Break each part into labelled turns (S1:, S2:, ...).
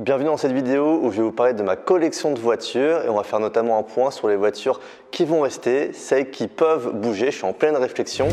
S1: Bienvenue dans cette vidéo où je vais vous parler de ma collection de voitures et on va faire notamment un point sur les voitures qui vont rester, celles qui peuvent bouger. Je suis en pleine réflexion.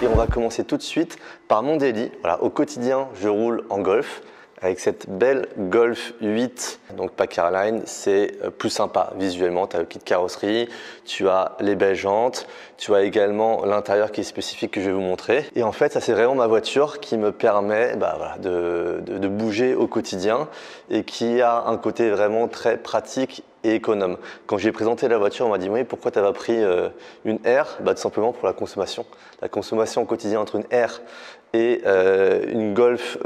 S1: Et on va commencer tout de suite par mon daily. Voilà, au quotidien, je roule en Golf avec cette belle Golf 8, donc pas Caroline, c'est plus sympa visuellement. Tu as le kit carrosserie, tu as les belles jantes, tu as également l'intérieur qui est spécifique que je vais vous montrer. Et en fait, ça c'est vraiment ma voiture qui me permet de bouger au quotidien et qui a un côté vraiment très pratique et économe. Quand j'ai présenté la voiture, on m'a dit oui, pourquoi tu n'as pas pris une R? Tout simplement pour la consommation. La consommation au quotidien entre une R et une Golf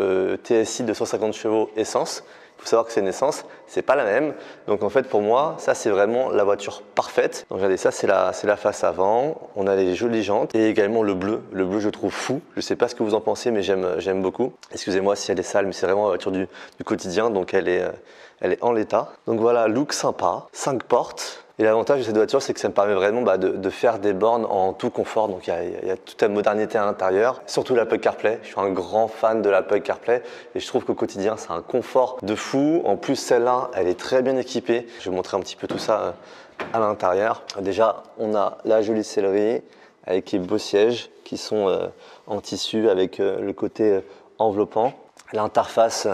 S1: TSI de 150 chevaux essence. Il faut savoir que c'est une essence, c'est pas la même. Donc en fait pour moi, ça c'est vraiment la voiture parfaite. Donc regardez, ça c'est la face avant. On a les jolies jantes et également le bleu. Le bleu je trouve fou. Je sais pas ce que vous en pensez, mais j'aime beaucoup. Excusez-moi si elle est sale, mais c'est vraiment la voiture du quotidien, donc elle est en l'état. Donc voilà, look sympa, 5 portes. Et l'avantage de cette voiture, c'est que ça me permet vraiment de faire des bornes en tout confort. Donc il y a toute la modernité à l'intérieur, surtout l'Apple CarPlay. Je suis un grand fan de l'Apple CarPlay et je trouve qu'au quotidien, c'est un confort de fou. En plus, celle-là, elle est très bien équipée. Je vais vous montrer un petit peu tout ça à l'intérieur. Déjà, on a la jolie sellerie avec les beaux sièges qui sont en tissu avec le côté enveloppant. L'interface...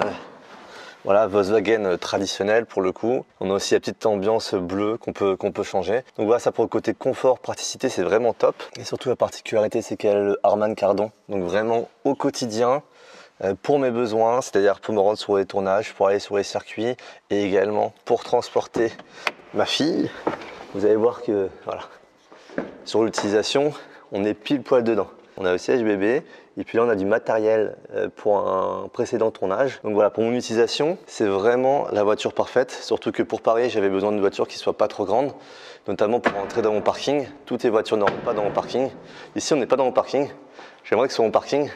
S1: Voilà, Volkswagen traditionnel pour le coup. On a aussi la petite ambiance bleue qu'on peut changer. Donc voilà, ça pour le côté confort, praticité, c'est vraiment top. Et surtout la particularité, c'est qu'elle a le Harman Kardon. Donc vraiment au quotidien, pour mes besoins, c'est-à-dire pour me rendre sur les tournages, pour aller sur les circuits et également pour transporter ma fille. Vous allez voir que voilà, sur l'utilisation, on est pile poil dedans. On a le siège bébé et puis là on a du matériel pour un précédent tournage. Donc voilà, pour mon utilisation, c'est vraiment la voiture parfaite. Surtout que pour Paris, j'avais besoin d'une voiture qui soit pas trop grande, notamment pour entrer dans mon parking. Toutes les voitures ne rentrent pas dans mon parking. Ici, on n'est pas dans mon parking. J'aimerais que ce soit mon parking.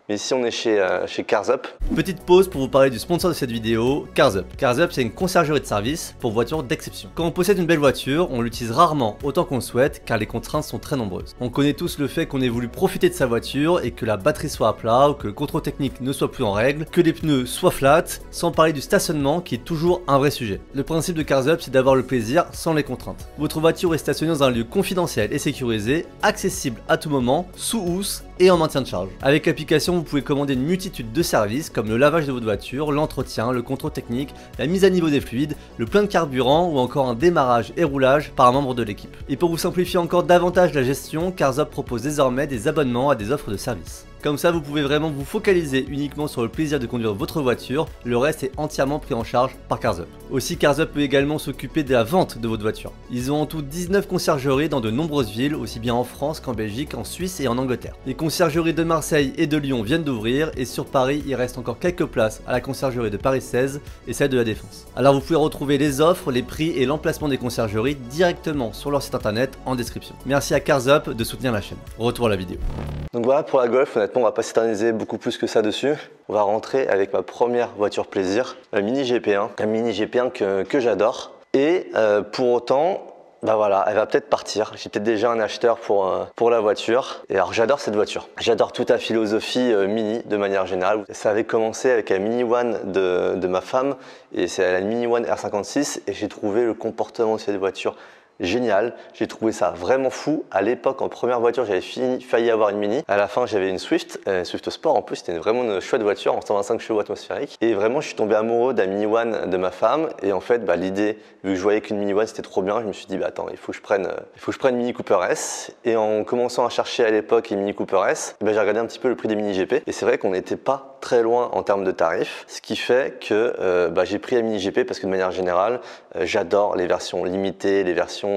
S1: Mais ici on est chez Cars Up.
S2: Petite pause pour vous parler du sponsor de cette vidéo, Cars Up. Cars Up, c'est une conciergerie de service pour voitures d'exception. Quand on possède une belle voiture, on l'utilise rarement autant qu'on le souhaite car les contraintes sont très nombreuses. On connaît tous le fait qu'on ait voulu profiter de sa voiture et que la batterie soit à plat ou que le contrôle technique ne soit plus en règle, que les pneus soient flats, sans parler du stationnement qui est toujours un vrai sujet. Le principe de Cars Up, c'est d'avoir le plaisir sans les contraintes. Votre voiture est stationnée dans un lieu confidentiel et sécurisé, accessible à tout moment, sous housse et en maintien de charge. Avec l'application, vous pouvez commander une multitude de services comme le lavage de votre voiture, l'entretien, le contrôle technique, la mise à niveau des fluides, le plein de carburant ou encore un démarrage et roulage par un membre de l'équipe. Et pour vous simplifier encore davantage la gestion, Cars Up propose désormais des abonnements à des offres de services. Comme ça, vous pouvez vraiment vous focaliser uniquement sur le plaisir de conduire votre voiture, le reste est entièrement pris en charge par Cars Up. Aussi, Cars Up peut également s'occuper de la vente de votre voiture. Ils ont en tout 19 conciergeries dans de nombreuses villes, aussi bien en France qu'en Belgique, en Suisse et en Angleterre. Les conciergeries de Marseille et de Lyon viennent d'ouvrir et sur Paris, il reste encore quelques places à la conciergerie de Paris 16 et celle de la Défense. Alors vous pouvez retrouver les offres, les prix et l'emplacement des conciergeries directement sur leur site internet en description. Merci à Cars Up de soutenir la chaîne. Retour à la vidéo.
S1: Donc voilà pour la Golf, honnêtement on va pas s'éterniser beaucoup plus que ça dessus. On va rentrer avec ma première voiture plaisir, la Mini GP1. La Mini GP1 que j'adore. Et pour autant, bah voilà, elle va peut-être partir. J'ai peut-être déjà un acheteur pour la voiture. Et alors j'adore cette voiture. J'adore toute la philosophie Mini de manière générale. Ça avait commencé avec la Mini One de ma femme et c'est la Mini One R56 et j'ai trouvé le comportement de cette voiture génial, j'ai trouvé ça vraiment fou. À l'époque, en première voiture, j'avais failli avoir une Mini. À la fin, j'avais une Swift, Swift Sport en plus, c'était vraiment une chouette voiture en 125 chevaux atmosphériques. Et vraiment, je suis tombé amoureux de la Mini One de ma femme. Et en fait, l'idée, vu que je voyais qu'une Mini One c'était trop bien, je me suis dit, attends, il faut que je prenne une Mini Cooper S. Et en commençant à chercher à l'époque une Mini Cooper S, j'ai regardé un petit peu le prix des Mini GP. Et c'est vrai qu'on n'était pas très loin en termes de tarifs, ce qui fait que j'ai pris la Mini GP parce que de manière générale, j'adore les versions limitées, les versions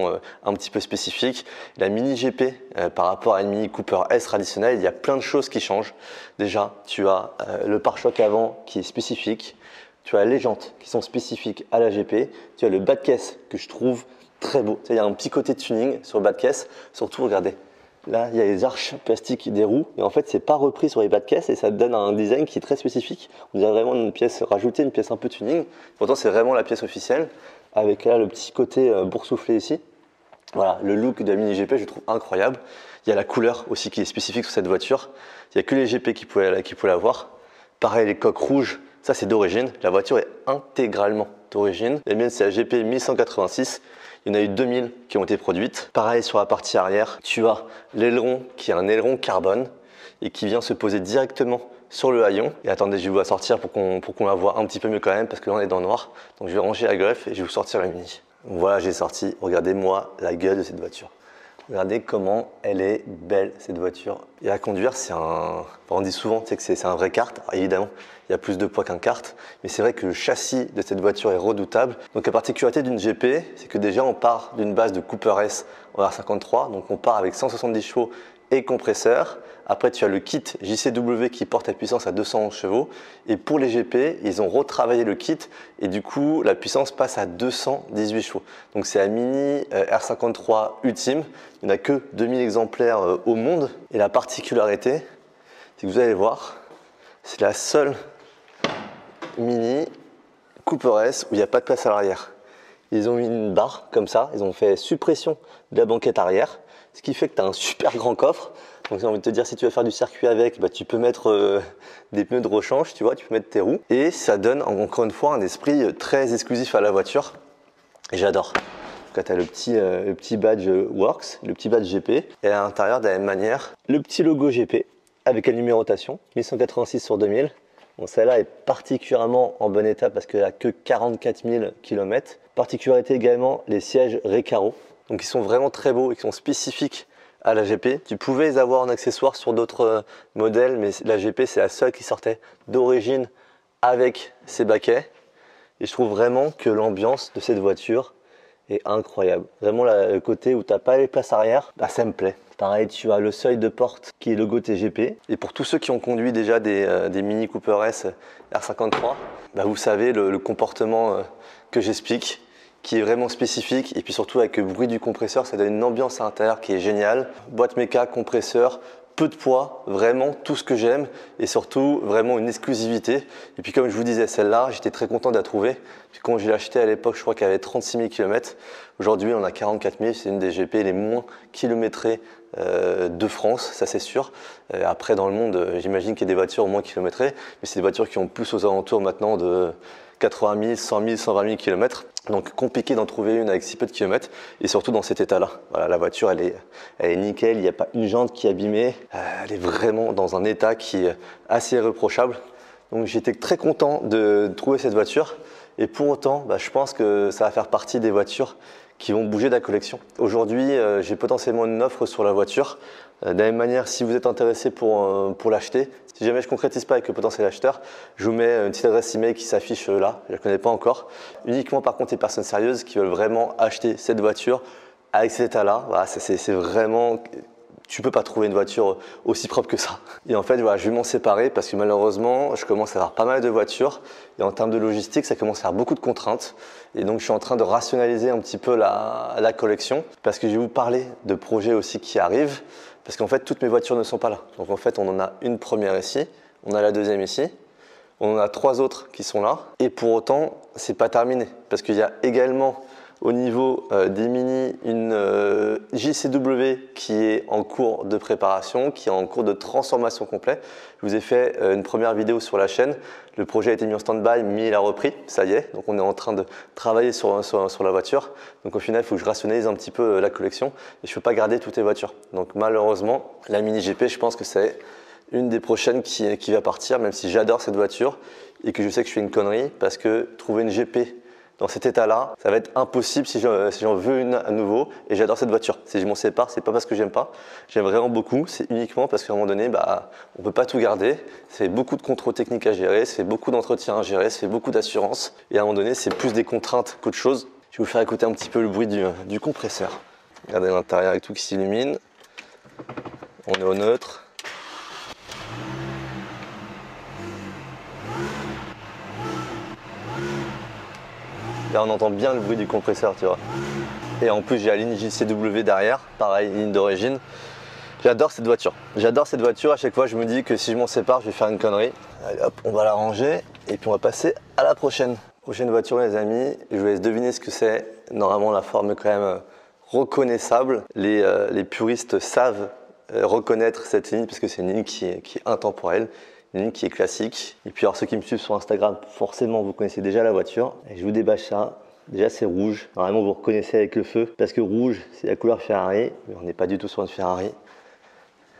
S1: un petit peu spécifiques. La Mini GP par rapport à une Mini Cooper S traditionnelle, il y a plein de choses qui changent. Déjà, tu as le pare-choc avant qui est spécifique, tu as les jantes qui sont spécifiques à la GP, tu as le bas de caisse que je trouve très beau. Il y a un petit côté tuning sur le bas de caisse, surtout regardez. Là, il y a les arches plastiques des roues et en fait, c'est pas repris sur les bas de caisse et ça te donne un design qui est très spécifique. On dirait vraiment une pièce rajoutée, une pièce un peu tuning. Pourtant, c'est vraiment la pièce officielle avec là le petit côté boursouflé ici. Voilà, le look de la Mini GP, je trouve incroyable. Il y a la couleur aussi qui est spécifique sur cette voiture. Il n'y a que les GP qui pouvaient l'avoir. Pareil, les coques rouges, ça c'est d'origine. La voiture est intégralement d'origine. La mienne, c'est la GP 1186. Il y en a eu 2000 qui ont été produites. Pareil, sur la partie arrière, tu as l'aileron qui est un aileron carbone et qui vient se poser directement sur le haillon. Et attendez, je vais vous la sortir pour qu'on la voit un petit peu mieux quand même, parce que là on est dans le noir. Donc je vais ranger la Golf et je vais vous sortir la Mini. Donc voilà, j'ai sorti. Regardez-moi la gueule de cette voiture. Regardez comment elle est belle, cette voiture. Et à conduire, c'est un... on dit souvent que c'est un vrai kart. Alors, évidemment, il y a plus de poids qu'un kart. Mais c'est vrai que le châssis de cette voiture est redoutable. Donc la particularité d'une GP, c'est que déjà, on part d'une base de Cooper S en R53. Donc on part avec 170 chevaux et compresseur. Après, tu as le kit JCW qui porte la puissance à 211 chevaux. Et pour les GP, ils ont retravaillé le kit et du coup, la puissance passe à 218 chevaux. Donc c'est la Mini R53 ultime. Il n'y en a que 2000 exemplaires au monde. Et la particularité, c'est que vous allez voir, c'est la seule Mini Cooper S où il n'y a pas de place à l'arrière. Ils ont mis une barre comme ça, ils ont fait suppression de la banquette arrière, ce qui fait que tu as un super grand coffre. Donc j'ai envie de te dire, si tu veux faire du circuit avec, bah, tu peux mettre des pneus de rechange, tu vois, tu peux mettre tes roues. Et ça donne encore une fois un esprit très exclusif à la voiture. Et j'adore. Quand tu as le petit badge Works, le petit badge GP. Et à l'intérieur, de la même manière, le petit logo GP avec la numérotation, 1186/2000. Bon, celle-là est particulièrement en bon état parce qu'elle n'a que 44 000 km. Particularité également, les sièges Recaro. Donc ils sont vraiment très beaux et qui sont spécifiques à la GP. Tu pouvais les avoir en accessoire sur d'autres modèles, mais la GP c'est la seule qui sortait d'origine avec ces baquets. Et je trouve vraiment que l'ambiance de cette voiture est incroyable. Vraiment le côté où tu n'as pas les places arrière, bah, ça me plaît. Pareil, tu as le seuil de porte qui est logo TGP. Et pour tous ceux qui ont conduit déjà des Mini Cooper S R53, bah, vous savez le comportement que j'explique, qui est vraiment spécifique, et puis surtout avec le bruit du compresseur, ça donne une ambiance à l'intérieur qui est géniale. Boîte méca, compresseur, peu de poids, vraiment tout ce que j'aime, et surtout vraiment une exclusivité. Et puis comme je vous disais, celle-là, j'étais très content de la trouver. Puis quand je l'ai achetée à l'époque, je crois qu'elle avait 36 000 km. Aujourd'hui, on a 44 000, c'est une des GP les moins kilométrées de France, ça c'est sûr. Après, dans le monde, j'imagine qu'il y a des voitures moins kilométrées, mais c'est des voitures qui ont plus aux alentours maintenant de 80 000, 100 000, 120 000 km. Donc compliqué d'en trouver une avec si peu de kilomètres et surtout dans cet état-là. Voilà, la voiture, elle est nickel, il n'y a pas une jante qui est abîmée. Elle est vraiment dans un état qui est assez irréprochable. Donc j'étais très content de trouver cette voiture et pour autant, bah, je pense que ça va faire partie des voitures qui vont bouger de la collection. Aujourd'hui, j'ai potentiellement une offre sur la voiture. De la même manière, si vous êtes intéressé pour l'acheter, si jamais je ne concrétise pas avec le potentiel acheteur, je vous mets une petite adresse email qui s'affiche là, je ne la connais pas encore. Uniquement par contre les personnes sérieuses qui veulent vraiment acheter cette voiture avec cet état-là, voilà, c'est vraiment... Tu peux pas trouver une voiture aussi propre que ça. Et en fait, voilà, je vais m'en séparer parce que malheureusement, je commence à avoir pas mal de voitures. Et en termes de logistique, ça commence à avoir beaucoup de contraintes. Et donc, je suis en train de rationaliser un petit peu la collection parce que je vais vous parler de projets aussi qui arrivent. Parce qu'en fait, toutes mes voitures ne sont pas là. Donc en fait, on en a une première ici, on a la deuxième ici, on en a 3 autres qui sont là. Et pour autant, c'est pas terminé parce qu'il y a également au niveau des Mini, une JCW qui est en cours de préparation, qui est en cours de transformation complet. Je vous ai fait une première vidéo sur la chaîne. Le projet a été mis en stand-by, mais il a repris, ça y est. Donc on est en train de travailler sur la voiture. Donc au final, il faut que je rationalise un petit peu la collection. Et je ne peux pas garder toutes les voitures. Donc malheureusement, la Mini GP, je pense que c'est une des prochaines qui va partir, même si j'adore cette voiture et que je sais que je fais une connerie parce que trouver une GP dans cet état-là, ça va être impossible si j'en veux une à nouveau. Et j'adore cette voiture. Si je m'en sépare, c'est pas parce que j'aime pas. J'aime vraiment beaucoup. C'est uniquement parce qu'à un moment donné, bah, on peut pas tout garder. C'est beaucoup de contrôle technique à gérer, c'est beaucoup d'entretien à gérer, c'est beaucoup d'assurance. Et à un moment donné, c'est plus des contraintes qu'autre chose. Je vais vous faire écouter un petit peu le bruit du compresseur. Regardez l'intérieur avec tout qui s'illumine. On est au neutre. Là, on entend bien le bruit du compresseur, tu vois. Et en plus, j'ai la ligne JCW derrière, pareil, ligne d'origine. J'adore cette voiture. J'adore cette voiture. À chaque fois, je me dis que si je m'en sépare, je vais faire une connerie. Allez hop, on va la ranger et puis on va passer à la prochaine. Prochaine voiture, les amis. Je vous laisse deviner ce que c'est. Normalement, la forme est quand même reconnaissable. Les puristes savent reconnaître cette ligne parce que c'est une ligne qui est intemporelle, une ligne qui est classique. Et puis alors ceux qui me suivent sur Instagram, forcément vous connaissez déjà la voiture. Et je vous débâche ça. Déjà c'est rouge, normalement vous reconnaissez avec le feu, parce que rouge c'est la couleur Ferrari, mais on n'est pas du tout sur une Ferrari.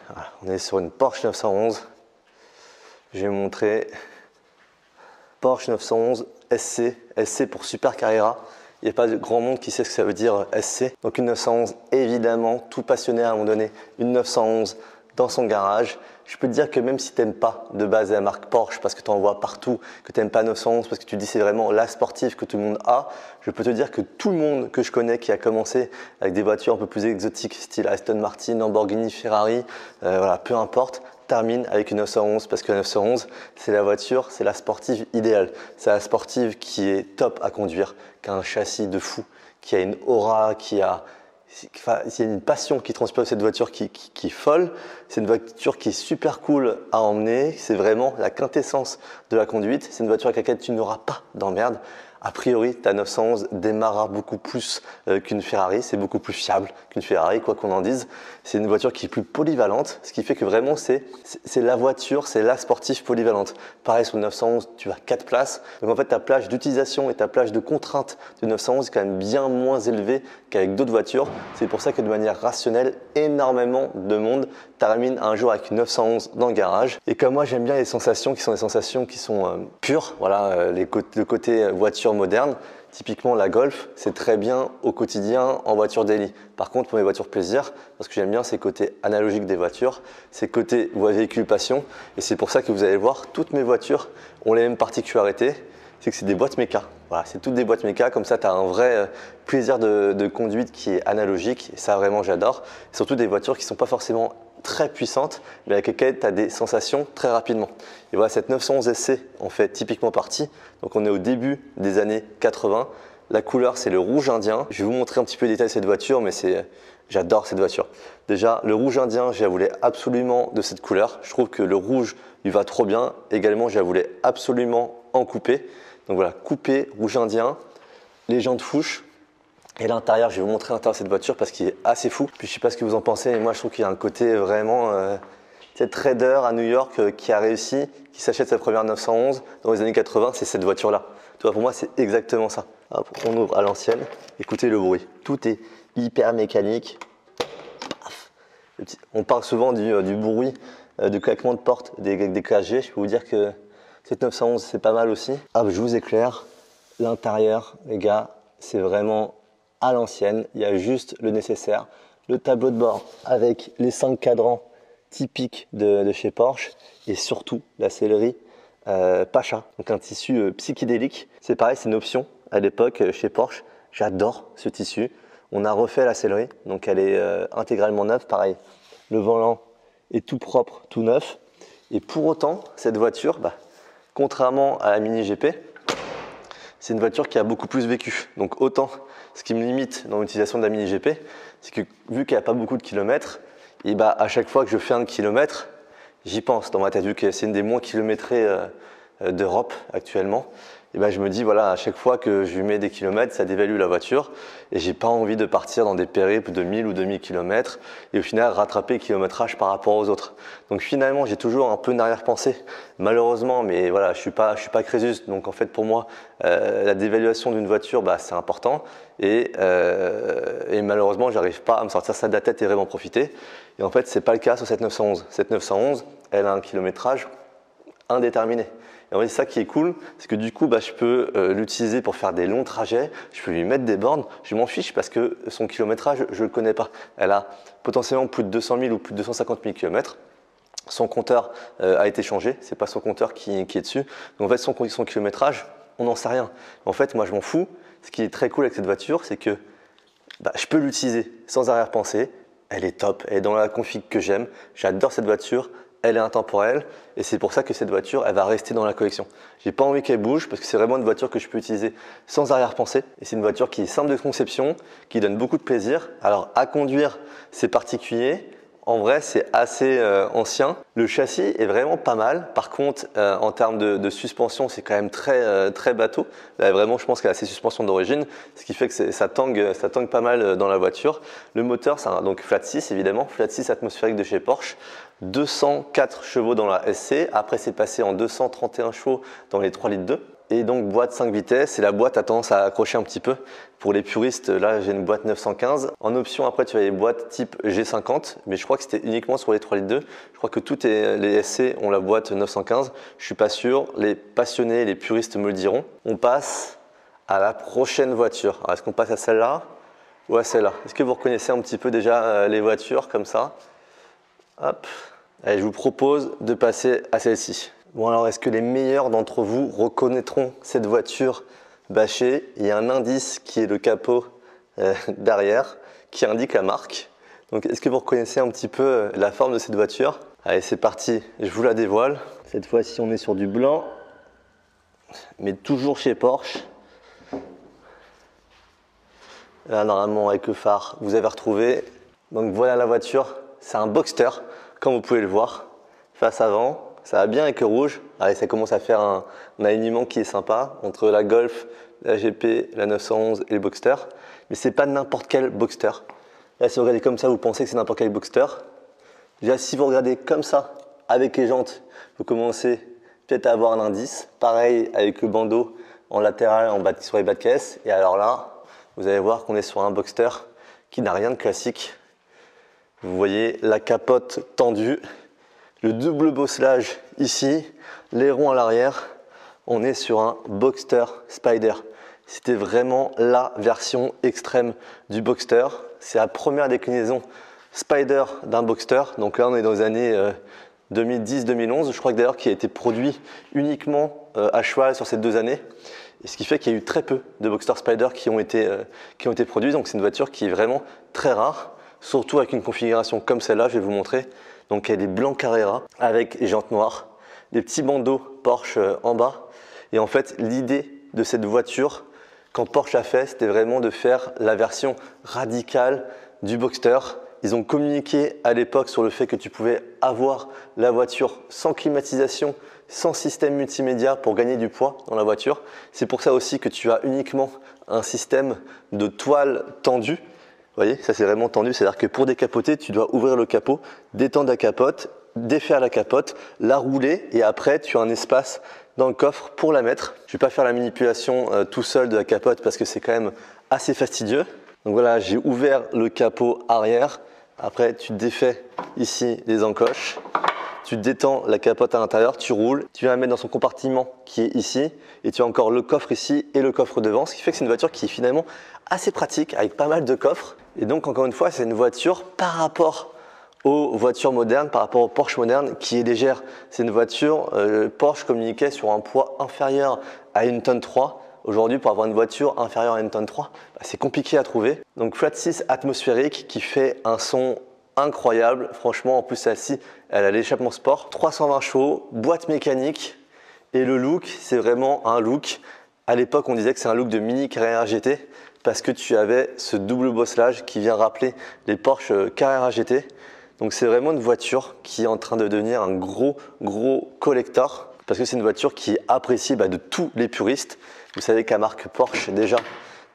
S1: Voilà, on est sur une Porsche 911. Je vais vous montrer Porsche 911 SC, SC pour Super Carrera. Il n'y a pas de grand monde qui sait ce que ça veut dire SC. Donc une 911, évidemment, tout passionné à un moment donné, une 911 dans son garage. Je peux te dire que même si tu n'aimes pas de base la marque Porsche parce que tu en vois partout, que tu n'aimes pas 911 parce que tu te dis c'est vraiment la sportive que tout le monde a, je peux te dire que tout le monde que je connais qui a commencé avec des voitures un peu plus exotiques, style Aston Martin, Lamborghini, Ferrari, voilà, peu importe, termine avec une 911 parce que la 911 c'est la voiture, c'est la sportive idéale. C'est la sportive qui est top à conduire, qui a un châssis de fou, qui a une aura, qui a... Enfin, il y a une passion qui transpire cette voiture qui est folle. C'est une voiture qui est super cool à emmener. C'est vraiment la quintessence de la conduite. C'est une voiture avec laquelle tu n'auras pas d'emmerde. A priori, ta 911 démarrera beaucoup plus qu'une Ferrari. C'est beaucoup plus fiable qu'une Ferrari, quoi qu'on en dise. C'est une voiture qui est plus polyvalente, ce qui fait que vraiment, c'est la voiture, c'est la sportive polyvalente. Pareil, sur une 911, tu as 4 places. Donc en fait, ta plage d'utilisation et ta plage de contrainte de 911 est quand même bien moins élevée qu'avec d'autres voitures. C'est pour ça que de manière rationnelle, énormément de monde termine un jour avec une 911 dans le garage. Et comme moi, j'aime bien les sensations qui sont des sensations qui sont pures. Voilà, le côté voiture moderne. Typiquement, la Golf, c'est très bien au quotidien en voiture daily. Par contre, pour mes voitures plaisir, parce que j'aime bien ces côtés analogiques des voitures, ces côtés véhicule passion. Et c'est pour ça que vous allez voir, toutes mes voitures ont les mêmes particularités. C'est que c'est des boîtes méca. Voilà, c'est toutes des boîtes méca. Comme ça, tu as un vrai plaisir de conduite qui est analogique. Et ça, vraiment, j'adore. Surtout des voitures qui ne sont pas forcément très puissante, mais avec lesquelles tu as des sensations très rapidement. Et voilà, cette 911 SC en fait typiquement partie. Donc on est au début des années 80. La couleur, c'est le rouge indien. Je vais vous montrer un petit peu les détails de cette voiture, mais j'adore cette voiture. Déjà, le rouge indien, je la voulais absolument de cette couleur. Je trouve que le rouge lui va trop bien. Également, je la voulais absolument en coupé. Donc voilà, coupé, rouge indien, les jantes Fuchs. Et l'intérieur, je vais vous montrer l'intérieur de cette voiture parce qu'il est assez fou. Puis je sais pas ce que vous en pensez, mais moi je trouve qu'il y a un côté vraiment trader à New York qui a réussi, qui s'achète sa première 911 dans les années 80, c'est cette voiture-là. Tu vois, pour moi, c'est exactement ça. Hop, on ouvre à l'ancienne. Écoutez le bruit. Tout est hyper mécanique. On parle souvent du bruit, du claquement de porte des KG. Je peux vous dire que cette 911, c'est pas mal aussi. Ah, je vous éclaire. L'intérieur, les gars, c'est vraiment à l'ancienne, il y a juste le nécessaire, le tableau de bord avec les 5 cadrans typiques de chez Porsche et surtout la sellerie Pacha, donc un tissu psychédélique. C'est pareil, c'est une option à l'époque chez Porsche. J'adore ce tissu. On a refait la sellerie, donc elle est intégralement neuve. Pareil, le volant est tout propre, tout neuf. Et pour autant, cette voiture, contrairement à la Mini GP, c'est une voiture qui a beaucoup plus vécu. Donc autant, ce qui me limite dans l'utilisation de la Mini GP, c'est que vu qu'elle n'a pas beaucoup de kilomètres, et à chaque fois que je fais un kilomètre, j'y pense dans ma tête, vu que c'est une des moins kilométrées d'Europe actuellement. Et je me dis, voilà, à chaque fois que je lui mets des kilomètres, ça dévalue la voiture. Et j'ai pas envie de partir dans des périples de 1000 ou 2000 kilomètres et au final rattraper le kilométrage par rapport aux autres. Donc finalement, j'ai toujours un peu une arrière-pensée, malheureusement, mais voilà, je suis pas Crésus. Donc en fait, pour moi, la dévaluation d'une voiture, c'est important. Et malheureusement, j'arrive pas à me sortir ça de la tête et vraiment profiter. Et en fait, c'est pas le cas sur cette 911. Cette 911, elle a un kilométrage indéterminé. Et en fait, c'est ça qui est cool, c'est que du coup, je peux l'utiliser pour faire des longs trajets, je peux lui mettre des bornes, je m'en fiche parce que son kilométrage, je ne le connais pas. Elle a potentiellement plus de 200 000 ou plus de 250 000 km. Son compteur a été changé, c'est pas son compteur qui est dessus. Donc en fait, son kilométrage, on n'en sait rien. En fait, moi, je m'en fous. Ce qui est très cool avec cette voiture, c'est que je peux l'utiliser sans arrière-pensée. Elle est top, elle est dans la config que j'aime. J'adore cette voiture. Elle est intemporelle et c'est pour ça que cette voiture, elle va rester dans la collection. J'ai pas envie qu'elle bouge parce que c'est vraiment une voiture que je peux utiliser sans arrière-pensée. Et c'est une voiture qui est simple de conception, qui donne beaucoup de plaisir. Alors à conduire, c'est particulier. En vrai, c'est assez ancien. Le châssis est vraiment pas mal. Par contre, en termes de suspension, c'est quand même très bateau. Là, vraiment, je pense qu'elle a ses suspensions d'origine, ce qui fait que ça tangue pas mal dans la voiture. Le moteur, c'est donc flat 6 évidemment, flat 6 atmosphérique de chez Porsche. 204 chevaux dans la SC. Après, c'est passé en 231 chevaux dans les 3 litres 2. Et donc, boîte 5 vitesses. Et la boîte a tendance à accrocher un petit peu. Pour les puristes, là, j'ai une boîte 915. En option, après, tu as les boîtes type G50. Mais je crois que c'était uniquement sur les 3 litres 2. Je crois que toutes les SC ont la boîte 915. Je suis pas sûr. Les passionnés, les puristes me le diront. On passe à la prochaine voiture. Alors, est-ce qu'on passe à celle-là ou à celle-là? Est-ce que vous reconnaissez un petit peu déjà les voitures comme ça? Hop. Allez, je vous propose de passer à celle-ci. Bon alors, est-ce que les meilleurs d'entre vous reconnaîtront cette voiture bâchée? Il y a un indice qui est le capot derrière, qui indique la marque. Donc, est-ce que vous reconnaissez un petit peu la forme de cette voiture? Allez, c'est parti, je vous la dévoile. Cette fois-ci, on est sur du blanc, mais toujours chez Porsche. Là, normalement, avec le phare, vous avez retrouvé. Donc, voilà la voiture. C'est un Boxster, comme vous pouvez le voir. Face avant, ça va bien avec le rouge. Allez, ça commence à faire un alignement qui est sympa entre la Golf, la GP, la 911 et le Boxster. Mais c'est pas n'importe quel Boxster. Là, si vous regardez comme ça, vous pensez que c'est n'importe quel Boxster. Déjà, si vous regardez comme ça, avec les jantes, vous commencez peut-être à avoir un indice. Pareil avec le bandeau en latéral, sur les bas de caisse. Et alors là, vous allez voir qu'on est sur un Boxster qui n'a rien de classique. Vous voyez la capote tendue, le double bosselage ici, l'aileron à l'arrière. On est sur un Boxster Spider. C'était vraiment la version extrême du Boxster. C'est la première déclinaison Spider d'un Boxster. Donc là, on est dans les années 2010-2011. Je crois que d'ailleurs qu'il a été produit uniquement à cheval sur ces 2 années. Et ce qui fait qu'il y a eu très peu de Boxster Spider qui ont été produits. Donc c'est une voiture qui est vraiment très rare. Surtout avec une configuration comme celle-là, je vais vous montrer. Donc elle est blanc Carrera avec les jantes noires, des petits bandeaux Porsche en bas. Et en fait, l'idée de cette voiture, quand Porsche l'a fait, c'était vraiment de faire la version radicale du Boxster. Ils ont communiqué à l'époque sur le fait que tu pouvais avoir la voiture sans climatisation, sans système multimédia pour gagner du poids dans la voiture. C'est pour ça aussi que tu as uniquement un système de toile tendue. Vous voyez, ça c'est vraiment tendu, c'est-à-dire que pour décapoter, tu dois ouvrir le capot, détendre la capote, défaire la capote, la rouler et après tu as un espace dans le coffre pour la mettre. Je ne vais pas faire la manipulation tout seul de la capote parce que c'est quand même assez fastidieux. Donc voilà, j'ai ouvert le capot arrière. Après, tu défais ici les encoches. Tu détends la capote à l'intérieur, tu roules, tu viens la mettre dans son compartiment qui est ici et tu as encore le coffre ici et le coffre devant, ce qui fait que c'est une voiture qui est finalement assez pratique avec pas mal de coffres. Et donc encore une fois, c'est une voiture par rapport aux voitures modernes, par rapport aux Porsche modernes qui est légère. C'est une voiture, Porsche communiquait sur un poids inférieur à 1,3 tonne. Aujourd'hui, pour avoir une voiture inférieure à 1,3 tonne, c'est compliqué à trouver. Donc flat 6 atmosphérique qui fait un son incroyable. Franchement, en plus celle-ci, elle a l'échappement sport. 320 chevaux, boîte mécanique. Et le look, c'est vraiment un look. À l'époque, on disait que c'est un look de mini Carrera GT parce que tu avais ce double bosselage qui vient rappeler les Porsche Carrera GT. Donc c'est vraiment une voiture qui est en train de devenir un gros collector parce que c'est une voiture qui est appréciée de tous les puristes. Vous savez que la marque Porsche, déjà,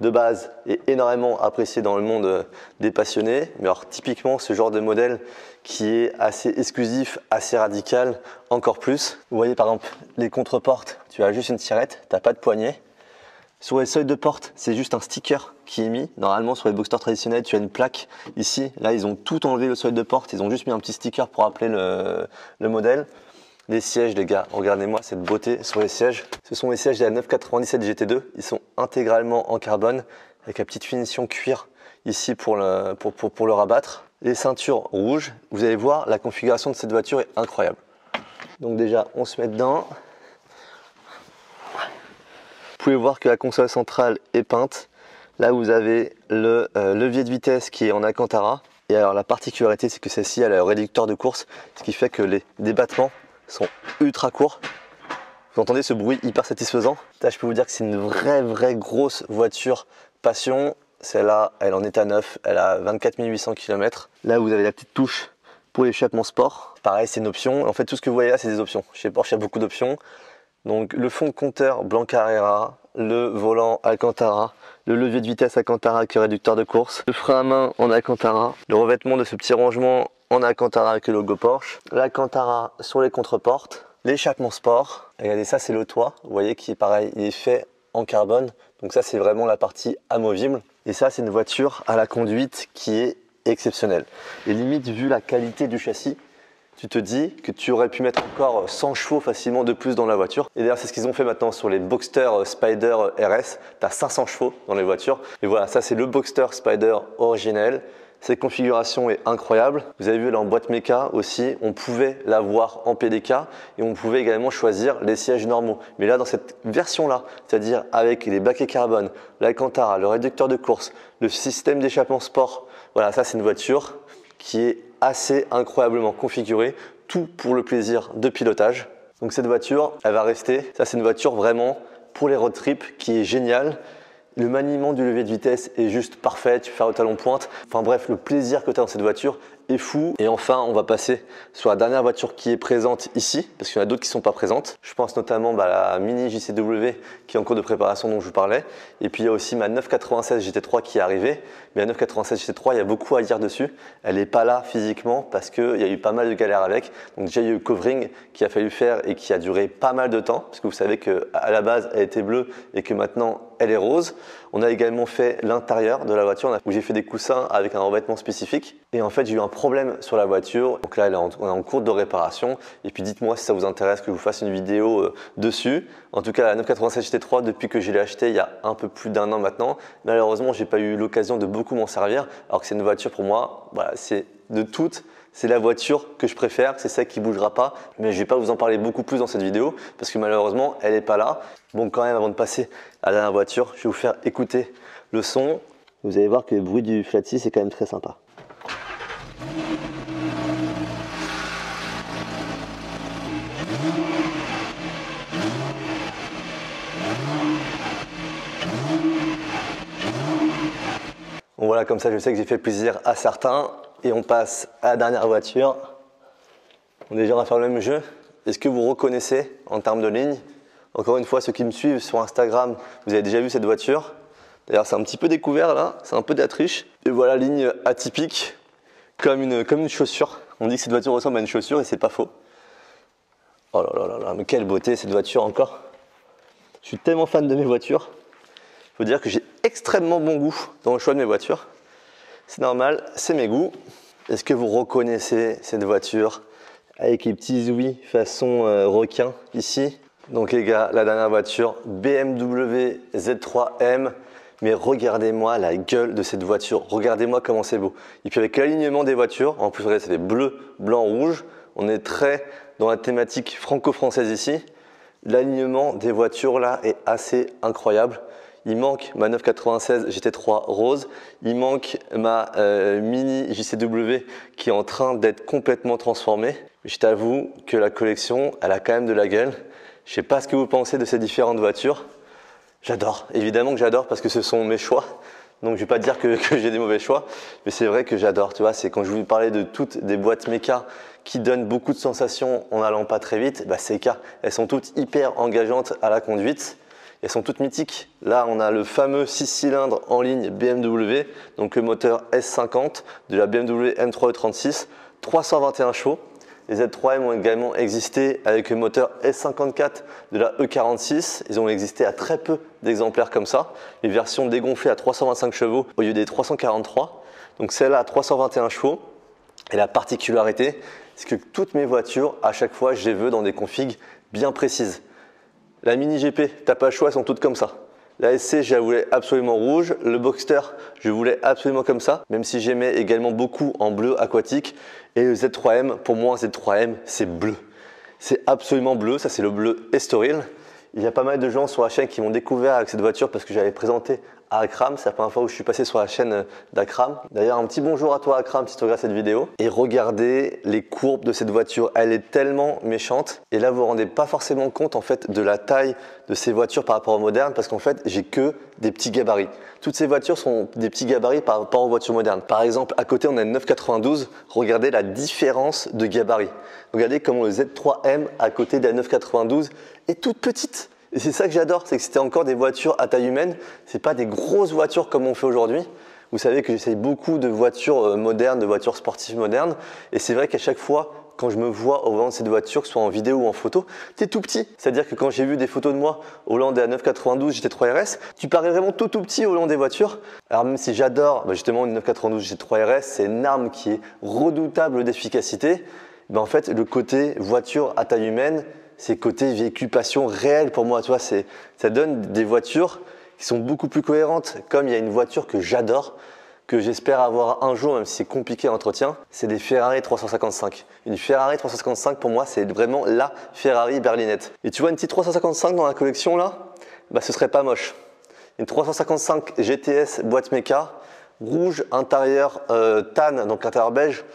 S1: de base, est énormément appréciée dans le monde des passionnés. Mais alors, typiquement, ce genre de modèle qui est assez exclusif, assez radical, encore plus. Vous voyez, par exemple, les contre-portes, tu as juste une tirette, tu n'as pas de poignée. Sur les seuils de porte, c'est juste un sticker qui est mis. Normalement, sur les Boxster traditionnels, tu as une plaque ici. Là, ils ont tout enlevé le seuil de porte. Ils ont juste mis un petit sticker pour rappeler le modèle. Les sièges, les gars, regardez-moi cette beauté sur les sièges. Ce sont les sièges de la 997 GT2. Ils sont intégralement en carbone avec la petite finition cuir ici pour le rabattre. Les ceintures rouges. Vous allez voir, la configuration de cette voiture est incroyable. Donc déjà, on se met dedans. Vous pouvez voir que la console centrale est peinte. Là, vous avez le levier de vitesse qui est en Alcantara. Et alors, la particularité, c'est que celle-ci, elle a un réducteur de course, ce qui fait que les débattements sont ultra courts. Vous entendez ce bruit hyper satisfaisant? Là, je peux vous dire que c'est une vraie grosse voiture passion. Celle-là, elle en est à neuf, elle a 24 800 km. Là, vous avez la petite touche pour l'échappement sport. Pareil, c'est une option. En fait, tout ce que vous voyez là, c'est des options. Chez Porsche, il y a beaucoup d'options. Donc le fond de compteur blanc Carrera, le volant Alcantara, le levier de vitesse Alcantara qui est réducteur de course, le frein à main en Alcantara, le revêtement de ce petit rangement en Alcantara avec le logo Porsche, l'Alcantara sur les contreportes, l'échappement sport. Regardez, ça c'est le toit, vous voyez qui est pareil, il est fait en carbone. Donc ça c'est vraiment la partie amovible. Et ça c'est une voiture à la conduite qui est exceptionnelle. Et limite vu la qualité du châssis, tu te dis que tu aurais pu mettre encore 100 chevaux facilement de plus dans la voiture. Et d'ailleurs, c'est ce qu'ils ont fait maintenant sur les Boxster Spider RS. Tu as 500 chevaux dans les voitures. Et voilà, ça c'est le Boxster Spider originel. Cette configuration est incroyable. Vous avez vu là en boîte méca aussi, on pouvait l'avoir en PDK et on pouvait également choisir les sièges normaux. Mais là, dans cette version-là, c'est-à-dire avec les baquets carbone, l'Alcantara, le réducteur de course, le système d'échappement sport, voilà, ça c'est une voiture qui est assez incroyablement configurée, tout pour le plaisir de pilotage. Donc cette voiture, elle va rester. Ça, c'est une voiture vraiment pour les road trips qui est géniale. Le maniement du levier de vitesse est juste parfait, tu fais au talon pointe. Enfin bref, le plaisir que tu as dans cette voiture est fou. Et enfin, on va passer sur la dernière voiture qui est présente ici, parce qu'il y en a d'autres qui ne sont pas présentes. Je pense notamment à la Mini JCW qui est en cours de préparation dont je vous parlais. Et puis il y a aussi ma 996 GT3 qui est arrivée. Mais la 996 GT3, il y a beaucoup à dire dessus. Elle n'est pas là physiquement parce qu'il y a eu pas mal de galères avec. Donc déjà, il y a eu le covering qu'il a fallu faire et qui a duré pas mal de temps. Parce que vous savez qu'à la base, elle était bleue et que maintenant, elle est rose. On a également fait l'intérieur de la voiture où j'ai fait des coussins avec un revêtement spécifique. Et en fait, j'ai eu un problème sur la voiture. Donc là, on est en cours de réparation. Et puis dites-moi si ça vous intéresse que je vous fasse une vidéo dessus. En tout cas, la 996 GT3, depuis que je l'ai achetée il y a un peu plus d'un an maintenant, malheureusement, j'ai pas eu l'occasion de beaucoup m'en servir. Alors que c'est une voiture pour moi, voilà, c'est de toutes. C'est la voiture que je préfère, c'est celle qui ne bougera pas. Mais je ne vais pas vous en parler beaucoup plus dans cette vidéo parce que malheureusement, elle n'est pas là. Bon, quand même, avant de passer à la dernière voiture, je vais vous faire écouter le son. Vous allez voir que le bruit du flat-six est quand même très sympa. Bon, voilà, comme ça, je sais que j'ai fait plaisir à certains. Et on passe à la dernière voiture. Déjà, on va faire le même jeu. Est-ce que vous reconnaissez en termes de ligne? Encore une fois, ceux qui me suivent sur Instagram, vous avez déjà vu cette voiture. D'ailleurs, c'est un petit peu découvert là, c'est un peu de la triche. Et voilà, ligne atypique, comme une chaussure. On dit que cette voiture ressemble à une chaussure et c'est pas faux. Oh là là là là, mais quelle beauté cette voiture encore. Je suis tellement fan de mes voitures. Il faut dire que j'ai extrêmement bon goût dans le choix de mes voitures. C'est normal, c'est mes goûts. Est-ce que vous reconnaissez cette voiture avec les petits zouis façon requin ici? Donc les gars, la dernière voiture, BMW Z3M. Mais regardez-moi la gueule de cette voiture. Regardez-moi comment c'est beau. Et puis avec l'alignement des voitures, en plus regardez, ça fait bleu, blanc, rouge. On est très dans la thématique franco-française ici. L'alignement des voitures là est assez incroyable. Il manque ma 996 GT3 rose, il manque ma Mini JCW qui est en train d'être complètement transformée. Je t'avoue que la collection, elle a quand même de la gueule. Je ne sais pas ce que vous pensez de ces différentes voitures. J'adore, évidemment que j'adore parce que ce sont mes choix. Donc je ne vais pas dire que j'ai des mauvais choix, mais c'est vrai que j'adore. Tu vois, c'est quand je vous parlais de toutes des boîtes méca qui donnent beaucoup de sensations en n'allant pas très vite, bah c'est le cas. Elles sont toutes hyper engageantes à la conduite. Elles sont toutes mythiques. Là, on a le fameux 6 cylindres en ligne BMW, donc le moteur S50 de la BMW M3 E36, 321 chevaux. Les Z3M ont également existé avec le moteur S54 de la E46. Ils ont existé à très peu d'exemplaires comme ça. Les versions dégonflées à 325 chevaux au lieu des 343. Donc celle-là à 321 chevaux. Et la particularité, c'est que toutes mes voitures, à chaque fois, je les veux dans des configs bien précises. La Mini GP, t'as pas le choix, elles sont toutes comme ça. La SC, je la voulais absolument rouge. Le Boxster, je voulais absolument comme ça, même si j'aimais également beaucoup en bleu aquatique. Et le Z3M, pour moi, Z3M, c'est bleu. C'est absolument bleu, ça c'est le bleu Estoril. Il y a pas mal de gens sur la chaîne qui m'ont découvert avec cette voiture parce que j'avais présenté à Akram. C'est la première fois où je suis passé sur la chaîne d'Akram. D'ailleurs, un petit bonjour à toi Akram si tu regardes cette vidéo. Et regardez les courbes de cette voiture, elle est tellement méchante. Et là, vous ne vous rendez pas forcément compte en fait de la taille de ces voitures par rapport aux modernes parce qu'en fait, j'ai que des petits gabarits. Toutes ces voitures sont des petits gabarits par rapport aux voitures modernes. Par exemple, à côté, on a une 992. Regardez la différence de gabarit. Regardez comment le Z3M à côté de la 992 est toute petite. Et c'est ça que j'adore, c'est que c'était encore des voitures à taille humaine. C'est pas des grosses voitures comme on fait aujourd'hui. Vous savez que j'essaye beaucoup de voitures modernes, de voitures sportives modernes. Et c'est vrai qu'à chaque fois, quand je me vois au volant de cette voiture, que ce soit en vidéo ou en photo, t'es tout petit. C'est-à-dire que quand j'ai vu des photos de moi au volant de la 992 GT3 RS, tu parais vraiment tout petit au volant des voitures. Alors même si j'adore justement une 992 GT3 RS, c'est une arme qui est redoutable d'efficacité. En fait, le côté voiture à taille humaine, c'est côté véhiculation réelle pour moi. Tu vois, ça donne des voitures qui sont beaucoup plus cohérentes. Comme il y a une voiture que j'adore, que j'espère avoir un jour, même si c'est compliqué à entretien, c'est des Ferrari 355. Une Ferrari 355, pour moi, c'est vraiment la Ferrari berlinette. Et tu vois une petite 355 dans la collection là, bah, ce serait pas moche. Une 355 GTS boîte méca, rouge, intérieur tan, donc intérieur beige,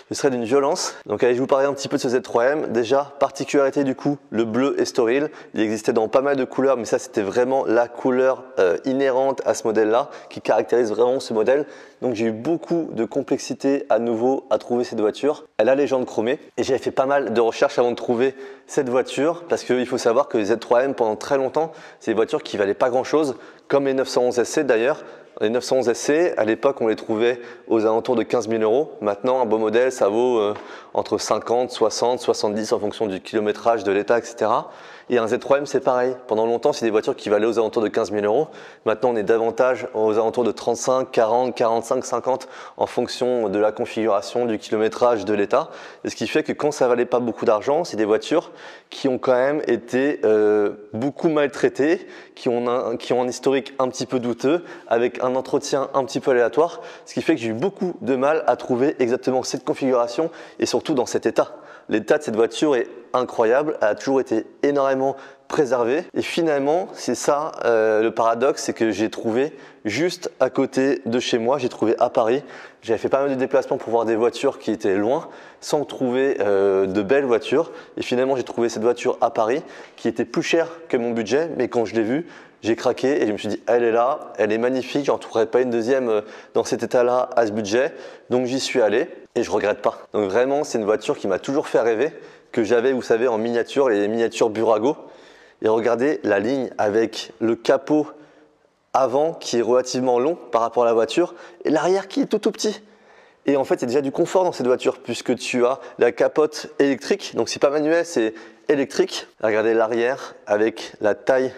S1: ce serait d'une violence. Donc allez, je vous parler un petit peu de ce Z3M. Déjà, particularité du coup, le bleu est Estoril. Il existait dans pas mal de couleurs, mais ça c'était vraiment la couleur inhérente à ce modèle-là, qui caractérise vraiment ce modèle. Donc j'ai eu beaucoup de complexité à nouveau à trouver cette voiture. Elle a les jantes chromées et j'avais fait pas mal de recherches avant de trouver cette voiture parce qu'il faut savoir que les Z3M pendant très longtemps, c'est des voitures qui valaient pas grand-chose, comme les 911 SC d'ailleurs. Les 911 SC, à l'époque, on les trouvait aux alentours de 15 000 €. Maintenant, un beau modèle, ça vaut entre 50, 60, 70 en fonction du kilométrage, de l'état, etc. Et un Z3M, c'est pareil. Pendant longtemps, c'est des voitures qui valaient aux alentours de 15 000 €. Maintenant, on est davantage aux alentours de 35, 40, 45, 50 en fonction de la configuration, du kilométrage, de l'état. Et ce qui fait que quand ça valait pas beaucoup d'argent, c'est des voitures qui ont quand même été beaucoup maltraitées, qui ont un historique un petit peu douteux, avec un entretien un petit peu aléatoire. Ce qui fait que j'ai eu beaucoup de mal à trouver exactement cette configuration et surtout dans cet état. L'état de cette voiture est incroyable, elle a toujours été énormément préservée. Et finalement, c'est ça le paradoxe, c'est que j'ai trouvé juste à côté de chez moi, j'ai trouvé à Paris. J'avais fait pas mal de déplacements pour voir des voitures qui étaient loin, sans trouver de belles voitures. Et finalement, j'ai trouvé cette voiture à Paris qui était plus chère que mon budget, mais quand je l'ai vue, j'ai craqué et je me suis dit, elle est là, elle est magnifique, j'en trouverai pas une deuxième dans cet état-là à ce budget. Donc j'y suis allé et je regrette pas. Donc vraiment, c'est une voiture qui m'a toujours fait rêver, que j'avais, vous savez, en miniature, les miniatures Burago. Et regardez la ligne avec le capot avant qui est relativement long par rapport à la voiture et l'arrière qui est tout petit. Et en fait, il y a déjà du confort dans cette voiture puisque tu as la capote électrique. Donc c'est pas manuel, c'est électrique. Regardez l'arrière avec la taille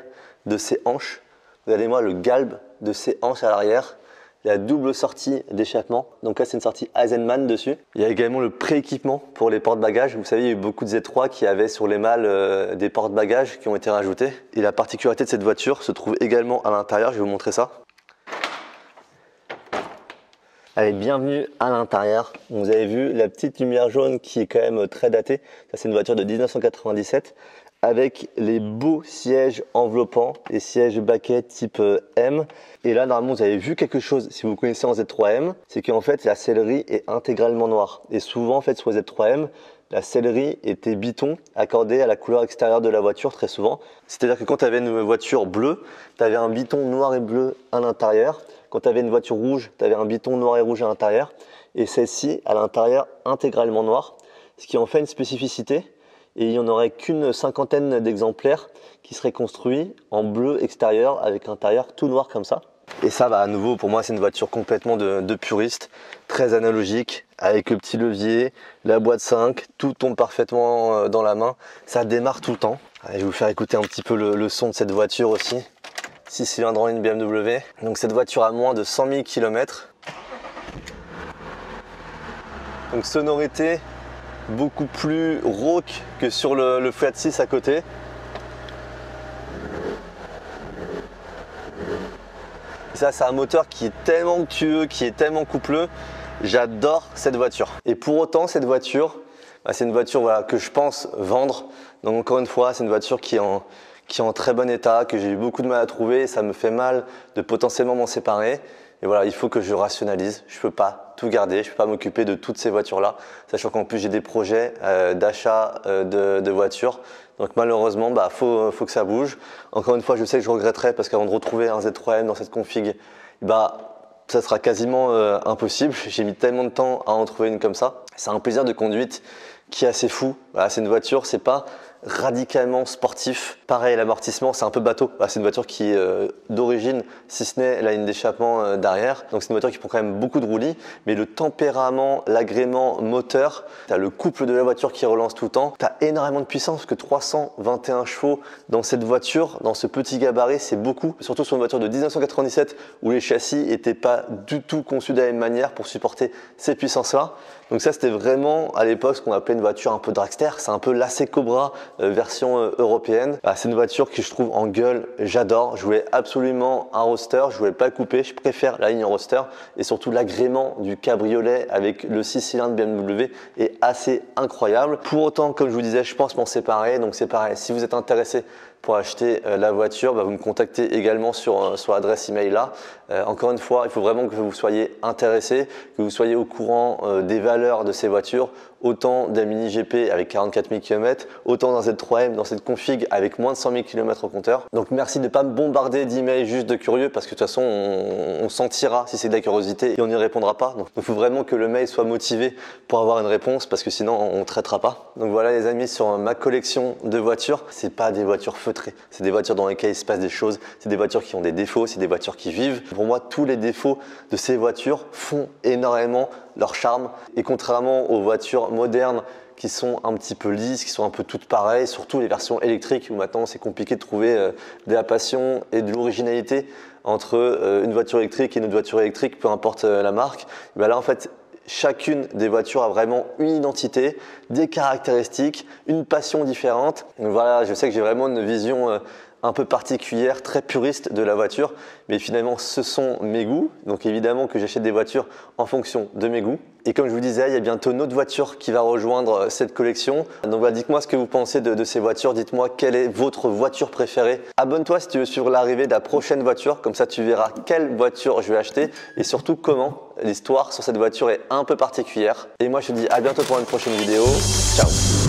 S1: de ses hanches. Regardez-moi le galbe de ses hanches à l'arrière. La double sortie d'échappement. Donc là, c'est une sortie Eisenman dessus. Il y a également le pré-équipement pour les porte-bagages. Vous savez, il y a eu beaucoup de Z3 qui avaient sur les malles des porte-bagages qui ont été rajoutés. Et la particularité de cette voiture se trouve également à l'intérieur. Je vais vous montrer ça. Allez, bienvenue à l'intérieur. Vous avez vu la petite lumière jaune qui est quand même très datée. Ça, c'est une voiture de 1997 avec les beaux sièges enveloppants, les sièges baquets type M. Et là, normalement, vous avez vu quelque chose, si vous connaissez en Z3M, c'est qu'en fait, la sellerie est intégralement noire. Et souvent, en fait, sur les Z3M, la sellerie était biton, accordée à la couleur extérieure de la voiture très souvent. C'est-à-dire que quand tu avais une voiture bleue, tu avais un biton noir et bleu à l'intérieur. Quand tu avais une voiture rouge, tu avais un biton noir et rouge à l'intérieur. Et celle-ci, à l'intérieur, intégralement noire. Ce qui en fait une spécificité. Et il n'y en aurait qu'une cinquantaine d'exemplaires qui seraient construits en bleu extérieur avec l'intérieur tout noir comme ça. Et ça, à nouveau, pour moi, c'est une voiture complètement de puriste, très analogique, avec le petit levier, la boîte 5, tout tombe parfaitement dans la main. Ça démarre tout le temps. Allez, je vais vous faire écouter un petit peu le son de cette voiture aussi. 6 cylindres en ligne BMW. Donc cette voiture a moins de 100 000 km. Donc sonorité beaucoup plus rauque que sur le Fiat 6 à côté. Ça, c'est un moteur qui est tellement onctueux, qui est tellement coupleux. J'adore cette voiture. Et pour autant, cette voiture, c'est une voiture que je pense vendre. Donc encore une fois, c'est une voiture qui qui est en très bon état, que j'ai eu beaucoup de mal à trouver. Ça me fait mal de potentiellement m'en séparer. Et voilà, il faut que je rationalise. Je ne peux pas tout garder, je ne peux pas m'occuper de toutes ces voitures-là, sachant qu'en plus j'ai des projets d'achat de voitures. Donc malheureusement, faut que ça bouge. Encore une fois, je sais que je regretterai parce qu'avant de retrouver un Z3M dans cette config, ça sera quasiment impossible. J'ai mis tellement de temps à en trouver une comme ça. C'est un plaisir de conduite qui est assez fou. Voilà, c'est une voiture, c'est pas radicalement sportif. Pareil, l'amortissement, c'est un peu bateau. C'est une voiture qui, d'origine, si ce n'est la ligne d'échappement derrière. Donc c'est une voiture qui prend quand même beaucoup de roulis. Mais le tempérament, l'agrément moteur, tu as le couple de la voiture qui relance tout le temps. Tu as énormément de puissance parce que 321 chevaux dans cette voiture, dans ce petit gabarit, c'est beaucoup. Surtout sur une voiture de 1997 où les châssis n'étaient pas du tout conçus de la même manière pour supporter ces puissances-là. Donc ça, c'était vraiment à l'époque ce qu'on appelait une voiture un peu dragster. C'est un peu l'AC Cobra version européenne. C'est une voiture que je trouve en gueule, j'adore. Je voulais absolument un roadster, je voulais pas le couper. Je préfère la ligne roadster et surtout l'agrément du cabriolet avec le 6 cylindres BMW est assez incroyable. Pour autant, comme je vous disais, je pense m'en séparer. Donc c'est pareil, si vous êtes intéressé pour acheter la voiture, vous me contactez également sur l'adresse email là. Encore une fois, il faut vraiment que vous soyez intéressé, que vous soyez au courant des valeurs de ces voitures, autant d'un Mini GP avec 44 000 km, autant d'un Z3M dans cette config avec moins de 100 000 km au compteur. Donc merci de ne pas me bombarder d'emails juste de curieux parce que de toute façon on sentira si c'est de la curiosité et on n'y répondra pas. Donc il faut vraiment que le mail soit motivé pour avoir une réponse parce que sinon on ne traitera pas. Donc voilà les amis, sur ma collection de voitures, c'est pas des voitures feutrées, c'est des voitures dans lesquelles il se passe des choses, c'est des voitures qui ont des défauts, c'est des voitures qui vivent. Pour moi, tous les défauts de ces voitures font énormément leur charme et contrairement aux voitures modernes qui sont un petit peu lisses, qui sont un peu toutes pareilles, surtout les versions électriques où maintenant c'est compliqué de trouver de la passion et de l'originalité entre une voiture électrique et une autre voiture électrique, peu importe la marque. Et là en fait, chacune des voitures a vraiment une identité, des caractéristiques, une passion différente. Donc voilà, je sais que j'ai vraiment une vision un peu particulière, très puriste de la voiture, mais finalement ce sont mes goûts, donc évidemment que j'achète des voitures en fonction de mes goûts. Et comme je vous disais, il y a bientôt une autre voiture qui va rejoindre cette collection. Donc voilà, dites-moi ce que vous pensez de ces voitures, dites-moi quelle est votre voiture préférée. Abonne-toi si tu veux suivre l'arrivée de la prochaine voiture, comme ça tu verras quelle voiture je vais acheter et surtout comment. L'histoire sur cette voiture est un peu particulière. Et moi je te dis à bientôt pour une prochaine vidéo. Ciao!